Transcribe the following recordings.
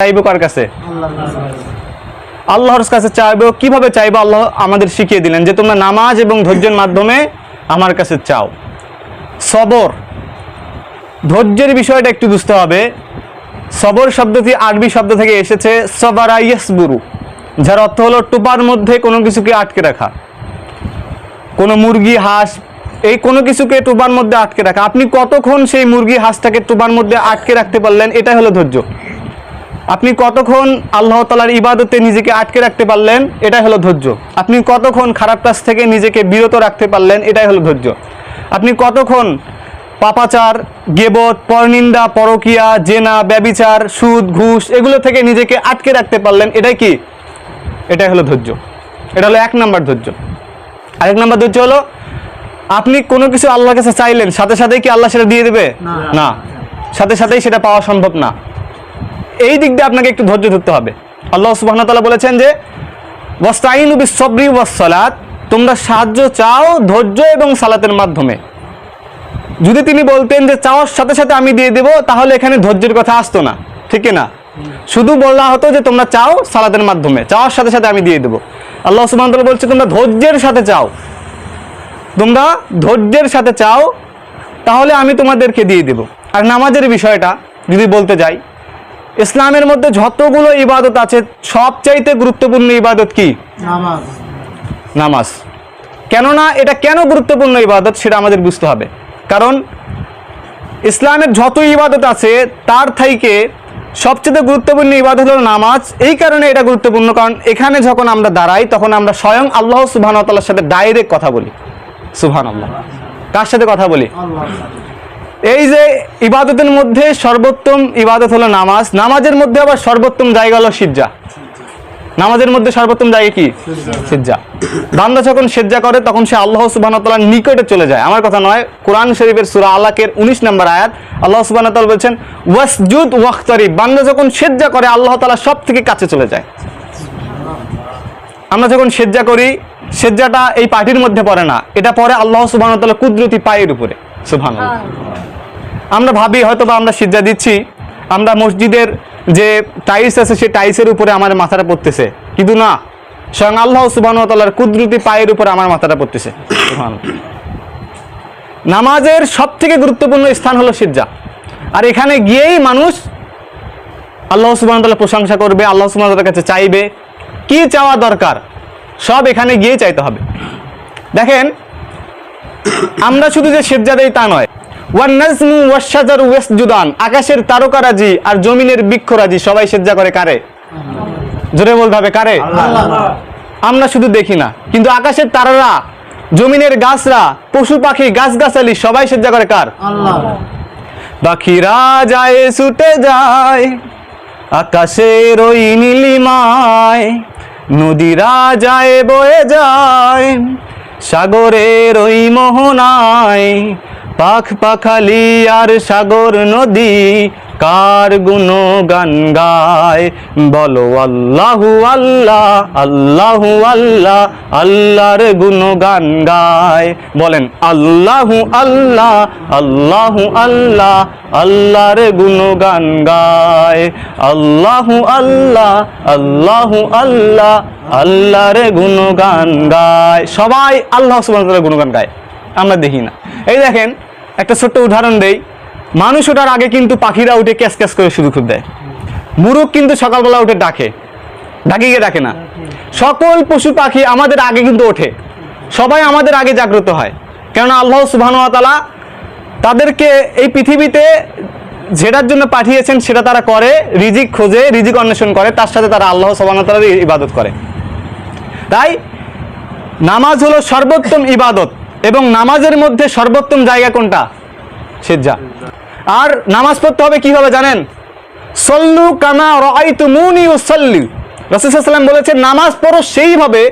চাইবো কার কাছে? আল্লাহর কাছে চাইবো। কিভাবে চাইবো? আল্লাহ আমাদের শিখিয়ে দিলেন যে তোমরা নামাজ এবং ধৈর্যের মাধ্যমে আমার কাছে চাও। সবর, ধৈর্যের বিষয়টা একটু বুঝতে হবে। সবর শব্দটি আরবি শব্দ থেকে এসেছে সবারা ইয়াসবুরু, যার অর্থ হলো টোপার মধ্যে কোনো কিছুকে আটকে রাখা। কোনো মুরগি, হাঁস, এই কোনো কিছুকে টোপার মধ্যে আটকে রাখা। আপনি কতক্ষণ সেই মুরগি হাঁসটাকে টোপার মধ্যে আটকে রাখতে পারলেন, এটাই হলো ধৈর্য। আপনি কতক্ষণ আল্লাহ তাআলার ইবাদতে নিজেকে আটকে রাখতে পারলেন, এটাই হলো ধৈর্য। আপনি কতক্ষণ খারাপ কাজ থেকে নিজেকে বিরত রাখতে পারলেন, এটাই হলো ধৈর্য। আপনি কতক্ষণ পাপাচার, গীবত, পরনিন্দা, পরকিয়া, জেনা, ব্যভিচার, সুদ, ঘুষ এগুলো থেকে নিজেকে আটকে রাখতে পারলেন, এটাই কি? এটাই হলো ধৈর্য। এটা হলো 1 নাম্বার ধৈর্য। আরেক নাম্বার ধৈর্য হলো আপনি কোনো কিছু আল্লাহর কাছে চাইলেন, সাথে সাথেই কি আল্লাহ সেটা দিয়ে দেবে? না, সাথে সাথেই সেটা পাওয়া সম্ভব না। এই দিক দিয়ে আপনাকে একটু ধৈর্য ধরতে হবে। আল্লাহ সুবহানাহু ওয়া তাআলা বলেছেন যে ওয়াস্তাইনু বিস-সাবরি ওয়াস-সালাত, তোমরা সাহায্য চাও ধৈর্য এবং সালাতের মাধ্যমে। যদি তিনি বলতেন যে চাওয়ার সাথে সাথে আমি দিয়ে দেব, তাহলে এখানে ধৈর্যের কথা আসতো না, ঠিক না? শুধু বলা হতো যে তোমরা চাও সালাতের মাধ্যমে, চাওয়ার সাথে সাথে আমি দিয়ে দেব। আল্লাহ সুবহানাহু ওয়া তাআলা বলছে তোমরা ধৈর্যের সাথে চাও, তোমরা ধৈর্যের সাথে চাও, তাহলে আমি তোমাদেরকে দিয়ে দেব। আর নামাজের বিষয়টা যদি বলতে যাই, ইসলামের মধ্যে যতগুলো ইবাদত আছে সবচাইতে গুরুত্বপূর্ণ ইবাদত কি? নামাজ। নামাজ। কেননা এটা কেন গুরুত্বপূর্ণ ইবাদত সেটা আমাদের বুঝতে হবে। কারণ ইসলামের যত ইবাদত আছে তার থেকে সবচেয়ে গুরুত্বপূর্ণ ইবাদত হলো নামাজ। এই কারণে এটা গুরুত্বপূর্ণ, কারণ এখানে যখন আমরা দাঁড়াই তখন আমরা স্বয়ং আল্লাহ সুবহানাহু ওয়া তাআলার সাথে ডাইরেক্ট কথা বলি। সুবহানাল্লাহ। কার সাথে কথা বলি? এই যে ইবাদতের মধ্যে সর্বোত্তম ইবাদত হলো নামাজ। নামাজের মধ্যে আবার সর্বোত্তম জায়গা হলো সিজদা। নামাজের মধ্যে সর্বোত্তম জায়গা কি? সিজদা। বান্দা যখন সিজদা করে তখন সে আল্লাহ সুবহানাহু ওয়া তাআলার নিকটে চলে যায়। আমার কথা নয়, কোরআন শরীফের সূরা আলাকের 19 নম্বর আয়াত আল্লাহ সুবহানাহু ওয়া তাআলা বলেছেন ওয়াসজুদ ওয়াখতারিব, বান্দা যখন সিজদা করে আল্লাহ তাআলা সব থেকে কাছে চলে যায়। আমরা যখন সিজদা করি, সিজদাটা এই পাটির মধ্যে পড়ে না, এটা পড়ে আল্লাহ সুবহানাহু ওয়া তাআলার কুদরতি পায়ের উপরে। সুবহানাল্লাহ। আমরা ভাবি হয়তো বা আমরা সিজদা দিচ্ছি, আমরা মসজিদের যে টাইলস আছে সেই টাইলসের উপরে আমার মাথাটা পড়তেছে, কিন্তু না, স্বয়ং আল্লাহ সুবহানাহু ওয়া তাআলার কুদরতি পায়ের উপরে আমার মাথাটা পড়তেছে। সুবহানাল্লাহ। নামাজের সবথেকে গুরুত্বপূর্ণ স্থান হলো সিজদা। আর এখানে গিয়েই মানুষ আল্লাহ সুবহানাহু ওয়া তাআলার প্রশংসা করবে, আল্লাহ সুবহানাহু ওয়া তাআলার কাছে চাইবে। কি চাওয়া দরকার সব এখানে গিয়ে চাইতে হবে। দেখেন, আমরা শুধু যে সিজদা দেই তা নয়, ওয়ান নাজমু ওয়াশ শাজারু ইয়াসজুদান, আকাশের তারকারাজি আর জমিনের বৃক্ষরাজি সবাই সিজদা করে কারে? জোরে বলতে হবে কারে? আল্লাহ। আমরা শুধু দেখি না, কিন্তু আকাশের তারারা, জমিনের গাছরা, পশু পাখি, গাছগাছালি সবাই সিজদা করে কার? আল্লাহ। পাখিরা যায় ছুটে যায় আকাশের ওই নীলিমায়, নদীরা যায় বয়ে যায় সাগরের ওই মোহনায়, পাখ পাখালি আর সাগর নদী কার গুণগান গায়, বলো আল্লাহু আল্লাহ আল্লাহু আল্লাহ, আল্লাহর গুণগান গায়। বলেন আল্লাহু আল্লাহ আল্লাহু আল্লাহ, আল্লাহর গুণগান গায়। আল্লাহু আল্লাহ আল্লাহু আল্লাহ, আল্লাহর গুণগান গায়। সবাই আল্লাহ সুবহানাহু ওয়া তাআলার গুণগান গায়, আমরা দেখি না। এই দেখেন, একটা ছোট্ট উদাহরণ দেই। মানুষ ওঠার আগে কিন্তু পাখিরা উঠে ক্যাস ক্যাস করে শুরু করে দেয়। মুরগ কিন্তু সকালবেলা উঠে ডাকে, ডাকিয়ে ডাকে না। সকল পশু পাখি আমাদের আগে কিন্তু ওঠে, সবাই আমাদের আগে জাগ্রত হয়। কেননা আল্লাহ সুবহানাহু ওয়া তাআলা তাদেরকে এই পৃথিবীতে যেটার জন্য পাঠিয়েছেন সেটা তারা করে, রিজিক খোঁজে, রিজিক অন্বেষণ করে, তার সাথে তারা আল্লাহ সুবহানাহু ওয়া তাআলার ইবাদত করে। তাই নামাজ হলো সর্বোত্তম ইবাদত, এবং নামাজের মধ্যে সর্বোত্তম জায়গা কোনটা? সিজদা। আর নামাজ পড়তে হবে কিভাবে জানেন? সল্লু কামা রাআইতুমুনি উসাল্লি, রাসূল সাল্লাল্লাহু আলাইহি ওয়াসাল্লাম বলেছেন নামাজ পড়ো সেইভাবে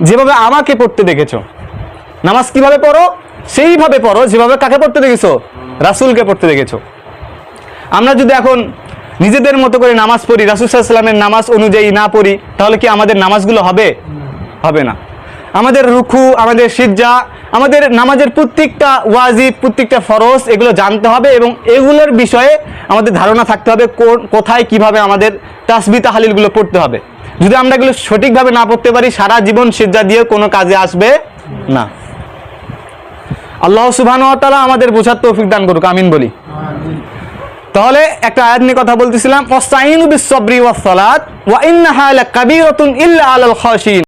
যেভাবে আমাকে পড়তে দেখেছো। নামাজ কিভাবে পড়ো? সেইভাবে পড়ো যেভাবে কাকে পড়তে দেখেছো? রাসূলকে পড়তে দেখেছো। আমরা যদি এখন নিজেদের মতো করে নামাজ পড়ি, রাসূল সাল্লাল্লাহু আলাইহি ওয়াসাল্লামের নামাজ অনুযায়ী না পড়ি, তাহলে কি আমাদের নামাজগুলো হবে? হবে না। আমাদের রুকু, আমাদের সিজদা, আমাদের নামাজের প্রত্যেকটা ওয়াজিব, প্রত্যেকটা ফরজ এগুলো জানতে হবে এবং এগুলোর বিষয়ে আমাদের ধারণা থাকতে হবে কোথায় কিভাবে আমাদের তাসবিহ তাহলিলগুলো পড়তে হবে। যদি আমরা এগুলো সঠিকভাবে না পড়তে পারি সারা জীবন সিজদা দিয়ে কোনো কাজে আসবে না। আল্লাহ সুবহানাহু ওয়া তাআলা আমাদের বোঝার তৌফিক দান করুক, আমিন বলি। তাহলে একটা আয়াত নিয়ে কথা বলতেছিলাম, ওয়াস্তাইনু বিস সাবরি ওয়াস সালাত ওয়া ইন্নাহা লাকাবীরাতুন ইল্লা আলাল খাশিন।